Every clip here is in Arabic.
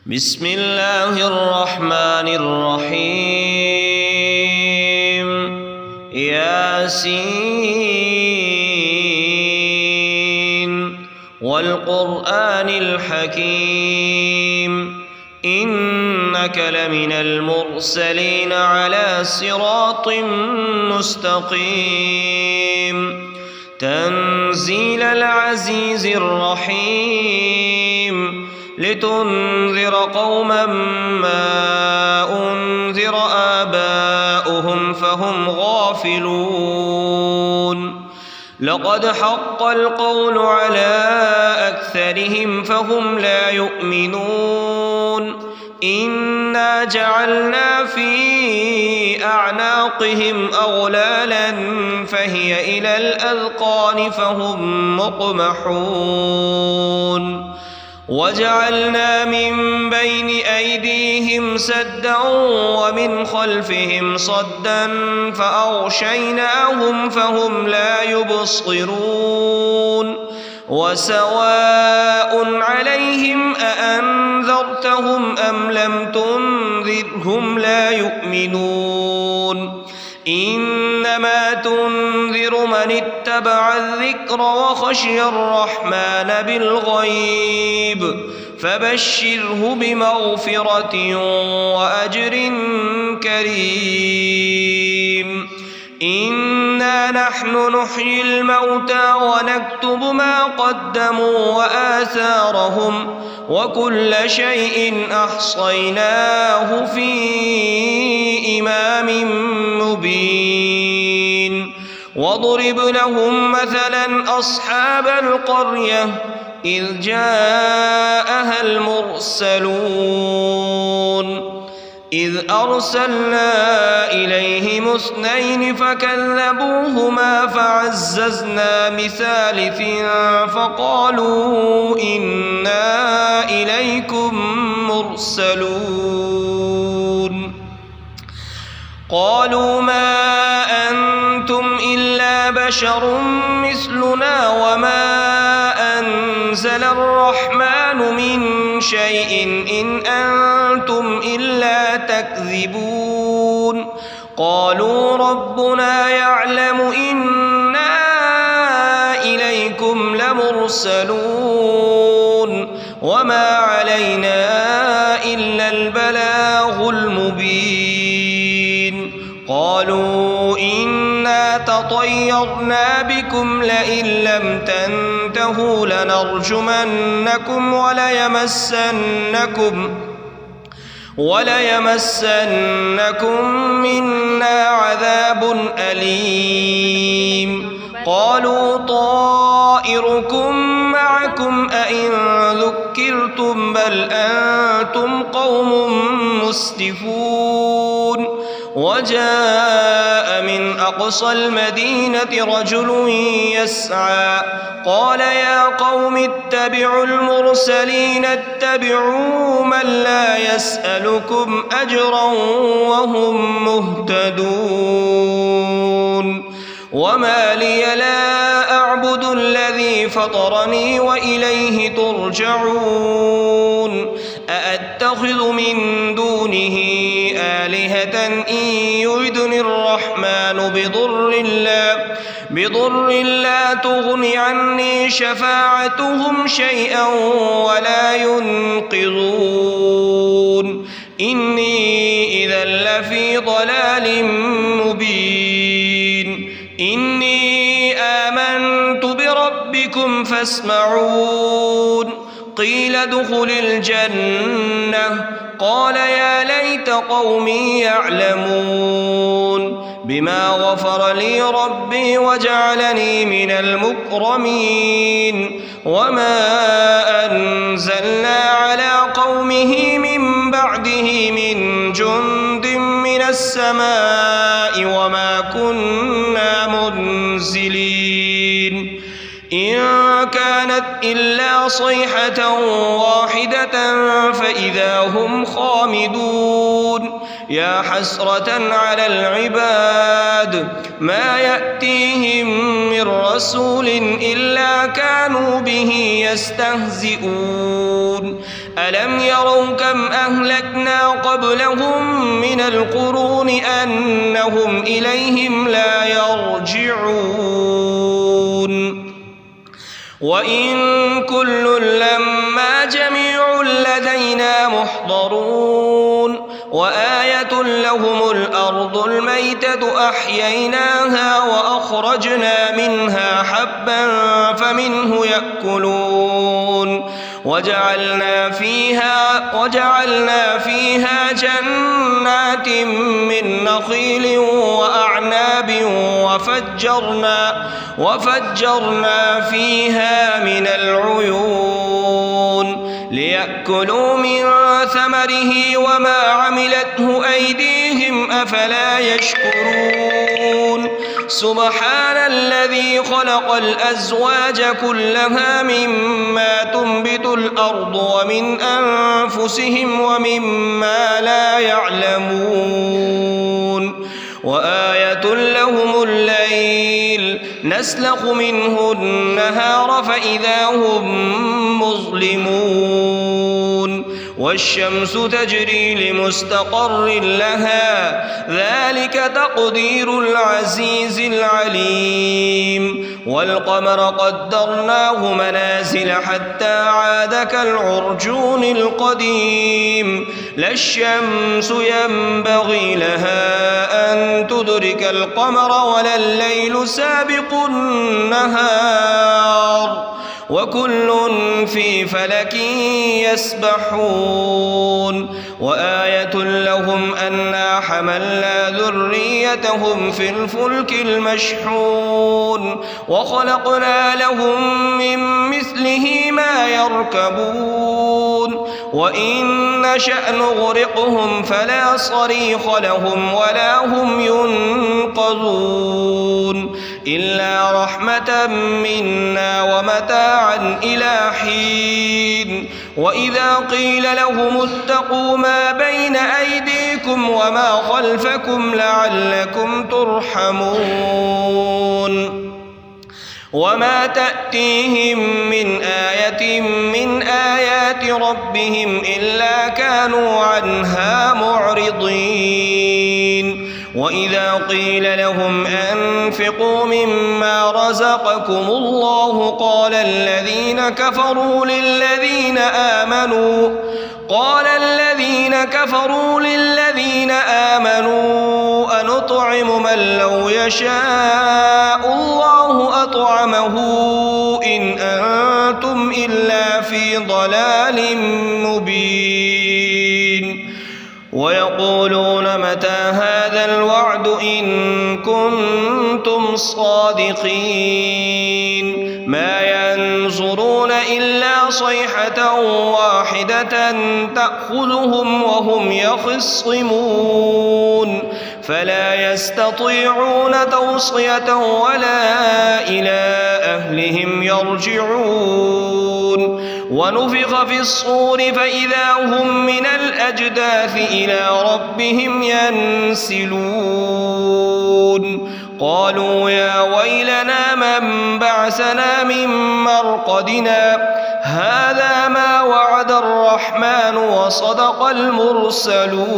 بسم الله الرحمن الرحيم ياسين والقرآن الحكيم إنك لمن المرسلين على صراط مستقيم تنزيل العزيز الرحيم لتنذر قوما ما أنذر آباؤهم فهم غافلون لقد حق القول على أكثرهم فهم لا يؤمنون إنا جعلنا في أعناقهم أغلالا فهي إلى الأذقان فهم مقمحون وجعلنا من بين أيديهم سدا ومن خلفهم صدا فأغشيناهم فهم لا يبصرون وسواء عليهم أأنذرتهم أم لم تنذرهم لا يؤمنون إنما تنذر من اتبع الذكر وخشي الرحمن بالغيب فبشره بمغفرة وأجر كريم إنا نحن نحيي الموتى ونكتب ما قدموا وآثارهم وكل شيء أحصيناه في إمام مبين واضرب لهم مثلا أصحاب القرية إذ جاءها المرسلون إذ أرسلنا إليهم اثنين فكذبوهما فعززنا بثالث فقالوا إنا إليكم مرسلون قالوا ما أنتم إلا بشر مثلنا وما أنزل الرحمن من شيء إن أنتم إلا تكذبون قالوا ربنا يعلم إنا إليكم لمرسلون وما علينا إلا البلاغ المبين قالوا إنا تطيرنا بكم لئن لم تنتهوا لنرجمنكم وليمسنكم منا عذاب أليم قالوا طائركم معكم أئن ذكرتم بل أنتم قوم مسرفون وجاء من أقصى المدينة رجل يسعى قال يا قوم اتبعوا المرسلين اتبعوا من لا يسألكم أجرا وهم مهتدون وما لي لا أعبد الذي فطرني وإليه ترجعون أأتخذ من دونه آلهة إن يردني الرحمن بضر لا تغن عني شفاعتهم شيئا ولا ينقذون إني إذا لفي ضلال مبين إني آمنت بربكم فاسمعون قيل ادخل الجنة قال يا ليت قومي يعلمون بما غفر لي ربي وجعلني من المكرمين وما أنزلنا على قومه من بعده من جند من السماء وما كنا منزلين إن كانت إلا صيحة واحدة فإذا هم خامدون يا حسرة على العباد ما يأتيهم من رسول إلا كانوا به يستهزئون ألم يروا كم أهلكنا قبلهم من القرون أنهم إليهم لا يرجعون وإن كل لما جميع لدينا محضرون وآية لهم الأرض الميتة أحييناها وأخرجنا منها حبا فمنه يأكلون وجعلنا فيها جنات من نخيل وأعناب وفجرنا فيها من العيون ليأكلوا من ثمره وما عملته أيديهم أفلا يشكرون سبحان الذي خلق الأزواج كلها مما تنبت الأرض ومن أنفسهم ومما لا يعلمون وآية لهم الليل نسلخ منه النهار فإذا هم مظلمون والشمس تجري لمستقر لها ذلك تقدير العزيز العليم والقمر قدرناه منازل حتى عاد كالعرجون القديم لا الشمس ينبغي لها أن تدرك القمر ولا الليل سابق النهار وكل في فلك يسبحون وآية لهم أنا حملنا ذريتهم في الفلك المشحون وخلقنا لهم من مثله ما يركبون وإن نشأ نغرقهم فلا صريخ لهم ولا هم ينقذون إلا رحمة منا ومتاعا إلى حين وإذا قيل لهم اتقوا ما بين أيديكم وما خلفكم لعلكم ترحمون وما تأتيهم من آية من آيات ربهم إلا كانوا عنها معرضين وإذا قيل لهم أنفقوا مما رزقكم الله قال الذين كفروا للذين آمنوا أنطعم من لو يشاء الله أطعمه إن أنتم إلا في ضلال مبين ويقولون متى هذا الوعد إن كنتم صادقين ما ينظرون إلا صيحة واحدة تأخذهم وهم يخصمون فلا يستطيعون توصية ولا إلى أهلهم يرجعون ونفخ في الصور فإذا هم من الأجداث إلى ربهم ينسلون قالوا يا ويلنا من بعثنا من مرقدنا هذا ما وعد الرحمن وصدق المرسلون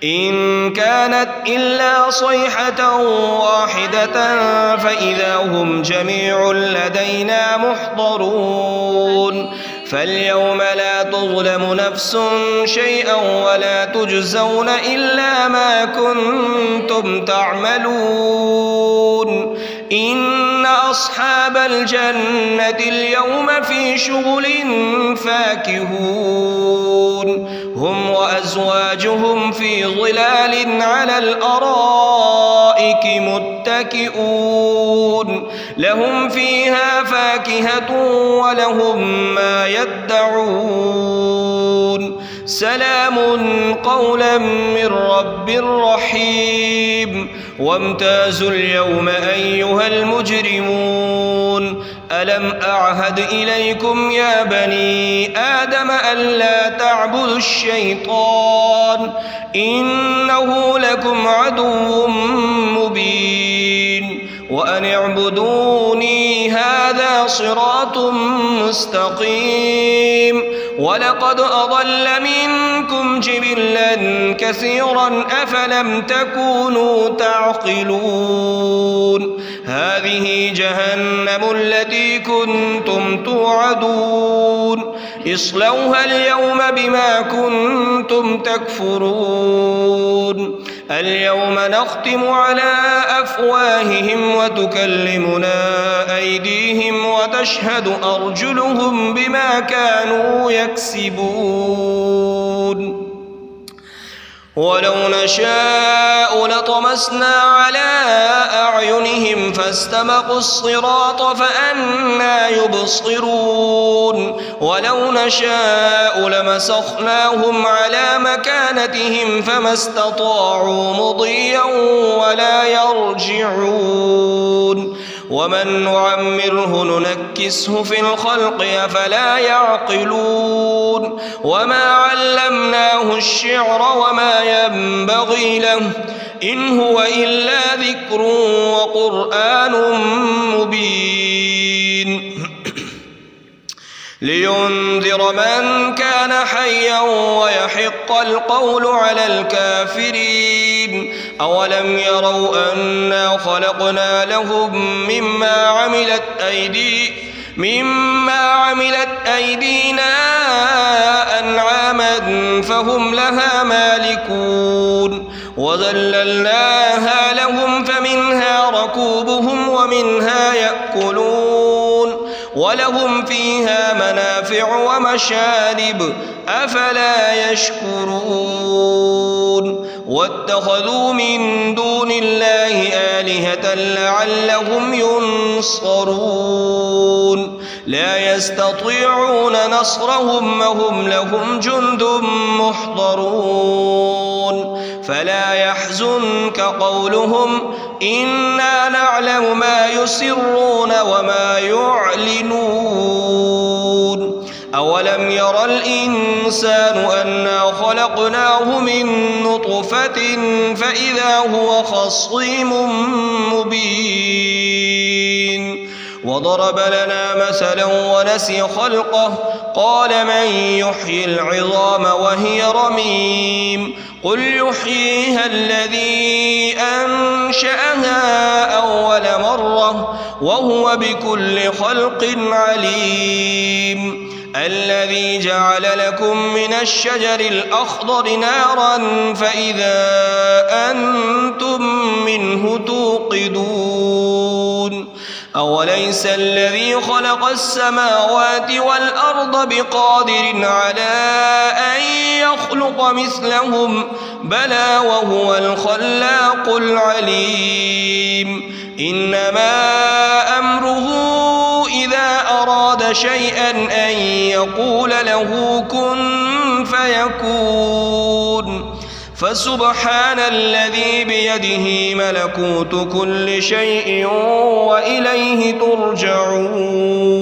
إن كانت إلا صيحة واحدة فإذا هم جميع لدينا محضرون فاليوم لا تظلم نفس شيئا ولا تجزون إلا ما كنتم تعملون إن أصحاب الجنة اليوم في شغل فاكهون هم وأزواجهم في ظلال على الأرائك متكئون لهم فيها فاكهة ولهم ما يدعون سلام قولا من رب رحيم وامتازوا اليوم أيها المجرمون ألم أعهد إليكم يا بني آدم ألا تعبدوا الشيطان إنه لكم عدو مبين وأن اعبدوني هذا صراط مستقيم ولقد أضل منكم جبلا كثيرا أفلم تكونوا تعقلون هذه جهنم التي كنتم توعدون اصلوها اليوم بما كنتم تكفرون اليوم نختم على أفواههم وتكلمنا أيديهم وتشهد أرجلهم بما كانوا يكسبون ولو نشاء لطمسنا على أعينهم فاستبقوا الصراط فأنى يبصرون ولو نشاء لمسخناهم على مكانتهم فما استطاعوا مضيا ولا يرجعون ومن نعمره ننكسه في الخلق أفلا يعقلون وما علمناه الشعر وما ينبغي له إن هو إلا ذكر وقرآن مبين لينذر من كان حيا ويحق القول على الكافرين أولم يروا أنا خلقنا لهم مما عملت أيدينا أنعاما فهم لها مالكون وذللناها لهم فمنها ركوبهم ومنها يأكلون ولهم فيها منافع ومشارب أفلا يشكرون واتخذوا من دون الله آلهة لعلهم ينصرون لا يستطيعون نصرهم وهم لهم جند محضرون فلا يحزنك قولهم إنا نعلم ما يسرون وما يعلنون أولم ير الإنسان أنا خلقناه من نطفة فإذا هو خصيم مبين وضرب لنا مثلا ونسي خلقه قال من يحيي العظام وهي رميم قل يحييها الذي أنشأها أول مرة وهو بكل خلق عليم الذي جعل لكم من الشجر الأخضر نارا فإذا أنتم منه توقدون أوليس الذي خلق السماوات والأرض بقادر على أن يخلق مثلهم بلى وهو الخلاق العليم إنما أمره إذا أراد شيئا أن يقول له كن فيكون فسبحان الذي بيده ملكوت كل شيء وإليه ترجعون